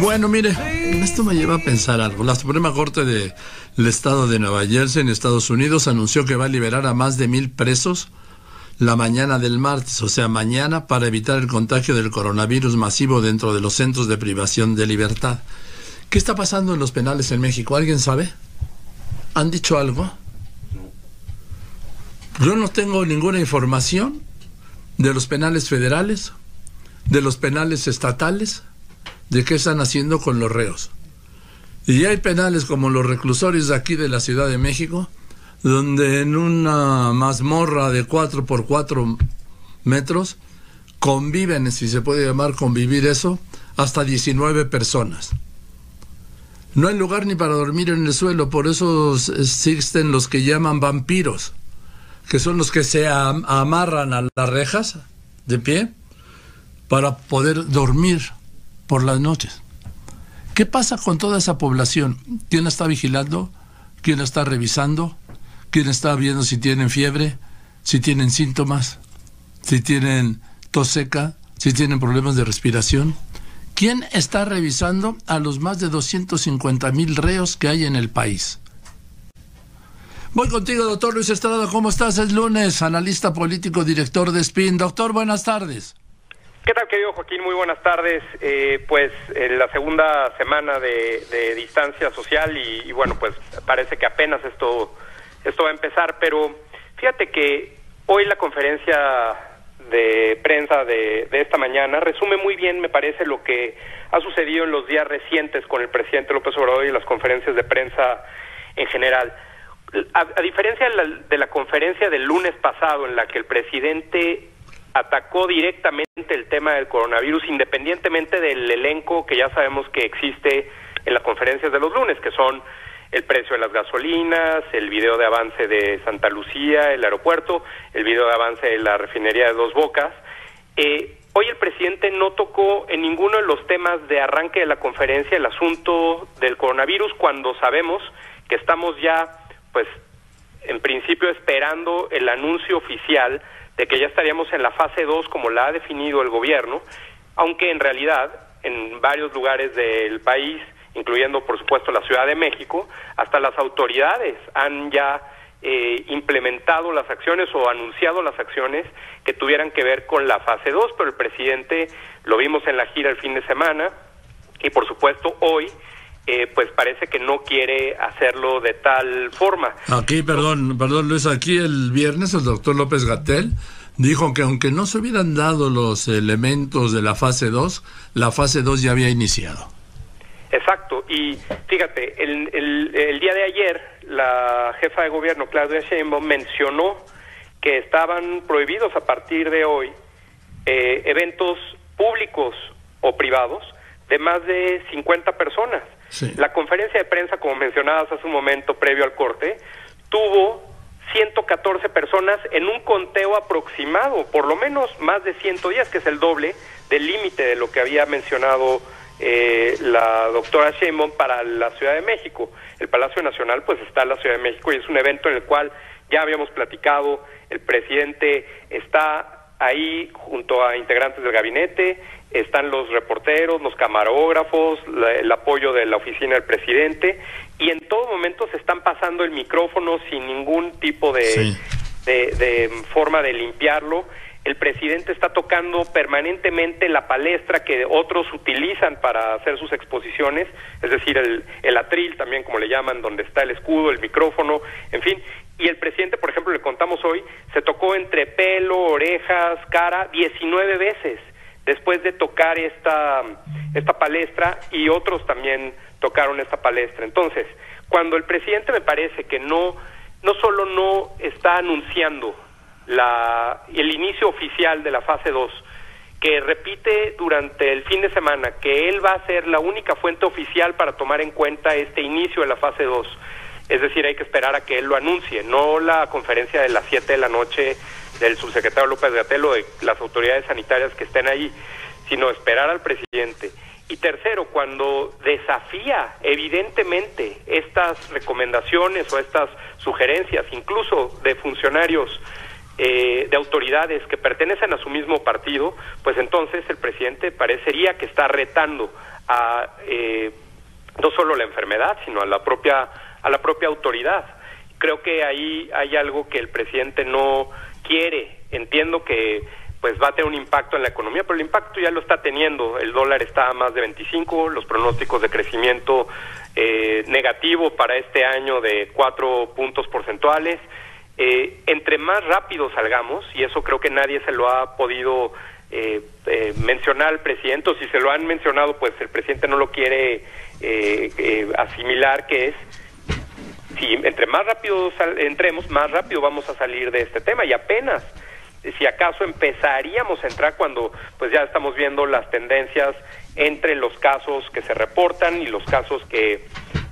Bueno, mire, esto me lleva a pensar algo. La Suprema Corte del Estado de Nueva Jersey, en Estados Unidos, anunció que va a liberar a más de 1,000 presos la mañana del martes, o sea, mañana, para evitar el contagio del coronavirus masivo dentro de los centros de privación de libertad. ¿Qué está pasando en los penales en México? ¿Alguien sabe? ¿Han dicho algo? Yo no tengo ninguna información de los penales federales, de los penales estatales, de qué están haciendo con los reos. Y hay penales como los reclusorios de aquí de la Ciudad de México, donde en una mazmorra de 4x4 metros conviven, si se puede llamar convivir eso, hasta 19 personas. No hay lugar ni para dormir en el suelo, por eso existen los que llaman vampiros, que son los que se amarran a las rejas de pie para poder dormir por las noches. ¿Qué pasa con toda esa población? ¿Quién la está vigilando? ¿Quién la está revisando? ¿Quién está viendo si tienen fiebre? ¿Si tienen síntomas? ¿Si tienen tos seca? ¿Si tienen problemas de respiración? ¿Quién está revisando a los más de 250,000 reos que hay en el país? Voy contigo, doctor Luis Estrada. ¿Cómo estás? Es lunes, analista político, director de SPIN. Doctor, buenas tardes. ¿Qué tal, querido Joaquín? Muy buenas tardes. Pues en la segunda semana de distancia social y bueno, pues parece que apenas esto va a empezar, pero fíjate que hoy la conferencia de prensa de esta mañana resume muy bien, me parece, lo que ha sucedido en los días recientes con el presidente López Obrador y las conferencias de prensa en general. A diferencia de la conferencia del lunes pasado, en la que el presidente atacó directamente el tema del coronavirus, independientemente del elenco que ya sabemos que existe en las conferencias de los lunes, que son el precio de las gasolinas, el video de avance de Santa Lucía, el aeropuerto, el video de avance de la refinería de Dos Bocas. Hoy el presidente no tocó en ninguno de los temas de arranque de la conferencia el asunto del coronavirus, cuando sabemos que estamos ya, pues, en principio esperando el anuncio oficial de que ya estaríamos en la fase 2 como la ha definido el gobierno, aunque en realidad en varios lugares del país, incluyendo por supuesto la Ciudad de México, hasta las autoridades han ya implementado las acciones o anunciado las acciones que tuvieran que ver con la fase 2, pero el presidente, lo vimos en la gira el fin de semana, y por supuesto hoy, pues parece que no quiere hacerlo de tal forma. Aquí, perdón Luis, aquí el viernes el doctor López-Gatell dijo que aunque no se hubieran dado los elementos de la fase 2, la fase 2 ya había iniciado. Exacto, y fíjate, el día de ayer la jefa de gobierno, Claudia Sheinbaum, mencionó que estaban prohibidos a partir de hoy eventos públicos o privados de más de 50 personas. Sí. La conferencia de prensa, como mencionabas hace un momento previo al corte, tuvo 114 personas en un conteo aproximado, por lo menos más de 110, que es el doble del límite de lo que había mencionado la doctora Sheinbaum para la Ciudad de México. El Palacio Nacional pues está en la Ciudad de México y es un evento en el cual ya habíamos platicado, el presidente está ahí junto a integrantes del gabinete, están los reporteros, los camarógrafos, el apoyo de la oficina del presidente, y en todo momento se están pasando el micrófono sin ningún tipo de forma de limpiarlo. El presidente está tocando permanentemente la palestra que otros utilizan para hacer sus exposiciones, es decir, el atril también, como le llaman, donde está el escudo, el micrófono, en fin. Y el presidente, por ejemplo, le contamos hoy, se tocó entre pelo, orejas, cara, 19 veces después de tocar esta palestra, y otros también tocaron esta palestra. Entonces, cuando el presidente, me parece que no solo no está anunciando el inicio oficial de la fase 2, que repite durante el fin de semana que él va a ser la única fuente oficial para tomar en cuenta este inicio de la fase 2, es decir, hay que esperar a que él lo anuncie, no la conferencia de las 7 de la noche del subsecretario López-Gatell o de las autoridades sanitarias que estén ahí, sino esperar al presidente. Y tercero, cuando desafía evidentemente estas recomendaciones o estas sugerencias, incluso de funcionarios de autoridades que pertenecen a su mismo partido, pues entonces el presidente parecería que está retando a no solo la enfermedad, sino a la propia autoridad. Creo que ahí hay algo que el presidente no quiere. Entiendo que pues va a tener un impacto en la economía, pero el impacto ya lo está teniendo. El dólar está a más de 25, los pronósticos de crecimiento negativo para este año de 4 puntos porcentuales. Entre más rápido salgamos, y eso creo que nadie se lo ha podido mencionar al presidente, o si se lo han mencionado, pues el presidente no lo quiere asimilar, que es, si entre más rápido entremos, más rápido vamos a salir de este tema, y apenas, si acaso empezaríamos a entrar cuando pues ya estamos viendo las tendencias entre los casos que se reportan y los casos que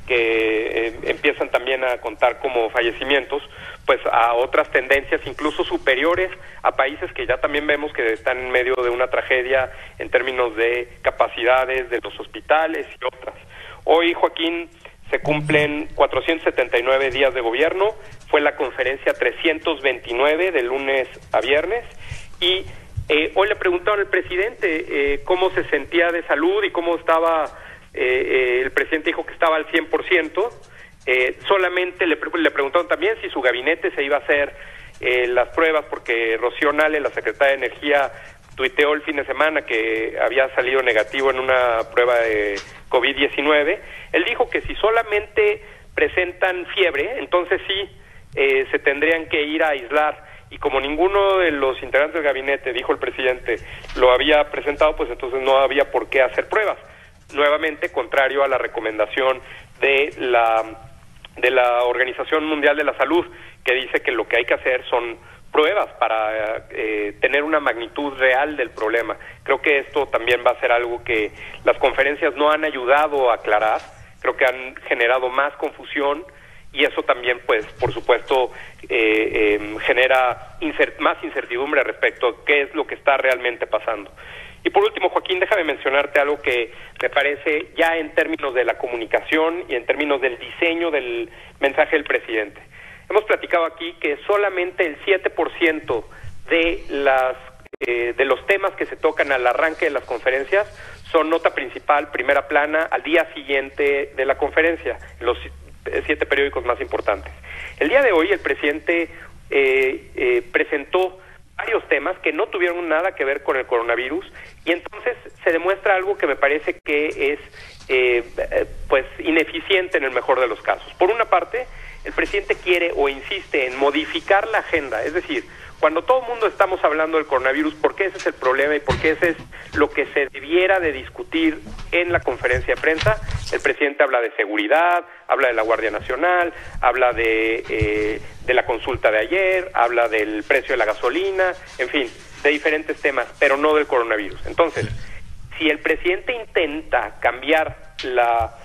empiezan también a contar como fallecimientos, pues a otras tendencias incluso superiores a países que ya también vemos que están en medio de una tragedia en términos de capacidades de los hospitales y otras. Hoy, Joaquín, se cumplen 479 días de gobierno, fue la conferencia 329 de lunes a viernes, y hoy le preguntaron al presidente cómo se sentía de salud y cómo estaba. El presidente dijo que estaba al 100%, solamente le preguntaron también si su gabinete se iba a hacer las pruebas, porque Rocío Nale, la secretaria de Energía, tuiteó el fin de semana que había salido negativo en una prueba de COVID-19. Él dijo que si solamente presentan fiebre, entonces sí se tendrían que ir a aislar, y como ninguno de los integrantes del gabinete, dijo el presidente, lo había presentado, pues entonces no había por qué hacer pruebas. Nuevamente, contrario a la recomendación de la Organización Mundial de la Salud, que dice que lo que hay que hacer son pruebas para tener una magnitud real del problema. Creo que esto también va a ser algo que las conferencias no han ayudado a aclarar, creo que han generado más confusión, y eso también, pues, por supuesto, genera más incertidumbre respecto a qué es lo que está realmente pasando. Y por último, Joaquín, déjame mencionarte algo que me parece ya en términos de la comunicación y en términos del diseño del mensaje del presidente. Hemos platicado aquí que solamente el 7% de los temas que se tocan al arranque de las conferencias son nota principal, primera plana, al día siguiente de la conferencia, los 7 periódicos más importantes. El día de hoy el presidente presentó varios temas que no tuvieron nada que ver con el coronavirus, y entonces se demuestra algo que me parece que es pues ineficiente en el mejor de los casos. Por una parte, el presidente quiere o insiste en modificar la agenda, es decir, cuando todo el mundo estamos hablando del coronavirus, porque ese es el problema y porque ese es lo que se debiera de discutir en la conferencia de prensa, el presidente habla de seguridad, habla de la Guardia Nacional, habla de la consulta de ayer, habla del precio de la gasolina, en fin, de diferentes temas, pero no del coronavirus. Entonces, si el presidente intenta cambiar la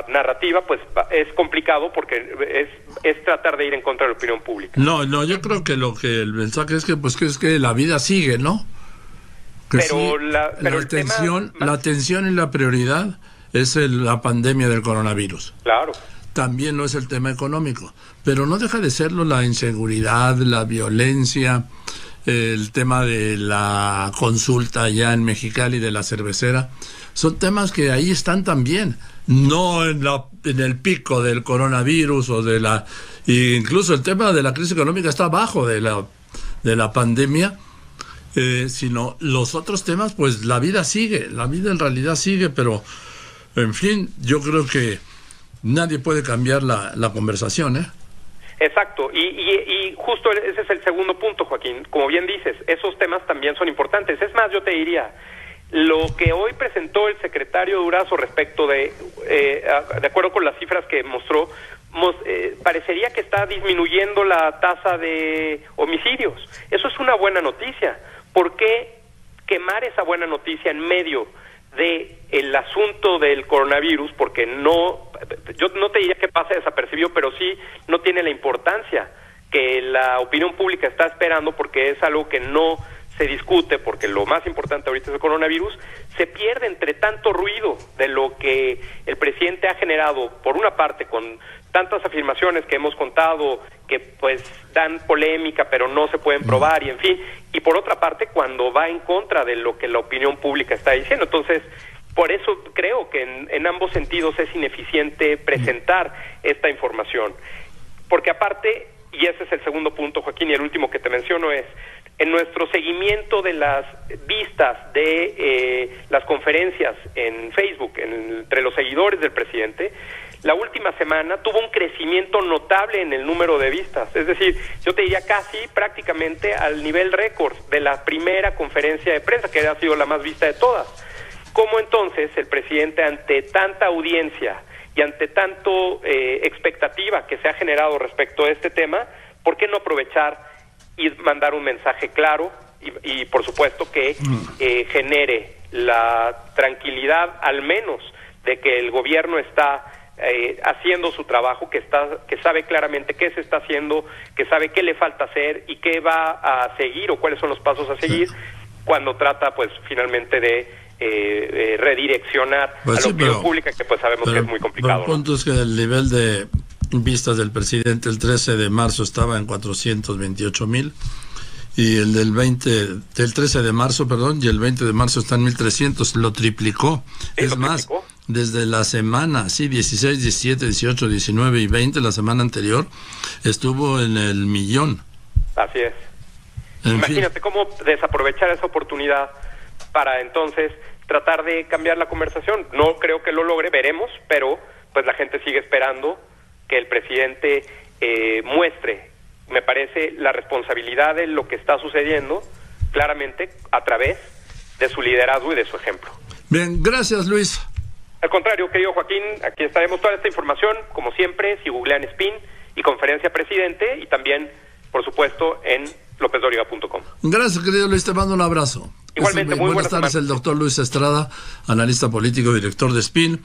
narrativa, pues es complicado, porque es tratar de ir en contra de la opinión pública. No, yo creo que el mensaje es que la vida sigue, ¿no? Que pero sí, la atención y la prioridad es la pandemia del coronavirus. Claro. También no es el tema económico, pero no deja de serlo la inseguridad, la violencia, el tema de la consulta ya en Mexicali de la cervecera. Son temas que ahí están también, no en el pico del coronavirus incluso el tema de la crisis económica está abajo de la pandemia, sino los otros temas, pues la vida en realidad sigue, pero en fin, yo creo que nadie puede cambiar la conversación, ¿eh? Exacto, y justo ese es el segundo punto, Joaquín. Como bien dices, esos temas también son importantes. Es más, yo te diría, lo que hoy presentó el secretario Durazo respecto de acuerdo con las cifras que mostró, parecería que está disminuyendo la tasa de homicidios. Eso es una buena noticia. ¿Por qué quemar esa buena noticia en medio de el asunto del coronavirus? Porque yo no te diría que pasa desapercibido, pero sí no tiene la importancia que la opinión pública está esperando, porque es algo que no se discute, porque lo más importante ahorita es el coronavirus. Se pierde entre tanto ruido de lo que el presidente ha generado, por una parte con tantas afirmaciones que hemos contado que pues dan polémica pero no se pueden probar y en fin, y por otra parte cuando va en contra de lo que la opinión pública está diciendo. Entonces, por eso creo que en ambos sentidos es ineficiente presentar esta información, porque aparte, y ese es el segundo punto, Joaquín, y el último que te menciono es, en nuestro seguimiento de las vistas de las conferencias en Facebook entre los seguidores del presidente, la última semana tuvo un crecimiento notable en el número de vistas. Es decir, yo te diría casi prácticamente al nivel récord de la primera conferencia de prensa, que ha sido la más vista de todas. ¿Cómo entonces el presidente, ante tanta audiencia y ante tanto expectativa que se ha generado respecto a este tema, por qué no aprovechar y mandar un mensaje claro y por supuesto que genere la tranquilidad al menos de que el gobierno está haciendo su trabajo, que sabe claramente qué se está haciendo, que sabe qué le falta hacer y qué va a seguir o cuáles son los pasos a seguir cuando trata pues finalmente de redireccionar a la opinión pública, que pues sabemos que es muy complicado. El punto es que el nivel de vistas del presidente el 13 de marzo estaba en 428,000 y el del 13 de marzo, perdón, y el 20 de marzo está en 1,300, lo triplicó. Sí, es más, desde la semana, 16, 17, 18, 19 y 20, la semana anterior, estuvo en el 1,000,000. Así es. Imagínate cómo desaprovechar esa oportunidad para entonces tratar de cambiar la conversación. No creo que lo logre, veremos, pero pues la gente sigue esperando que el presidente muestre, me parece, la responsabilidad de lo que está sucediendo claramente a través de su liderazgo y de su ejemplo. Bien, gracias, Luis. Al contrario, querido Joaquín, aquí estaremos toda esta información, como siempre, si googlean SPIN y Conferencia Presidente, y también, por supuesto, en lopezdoriga.com. Gracias, querido Luis, te mando un abrazo. Igualmente, muy buenas tardes, el doctor Luis Estrada, analista político, director de SPIN.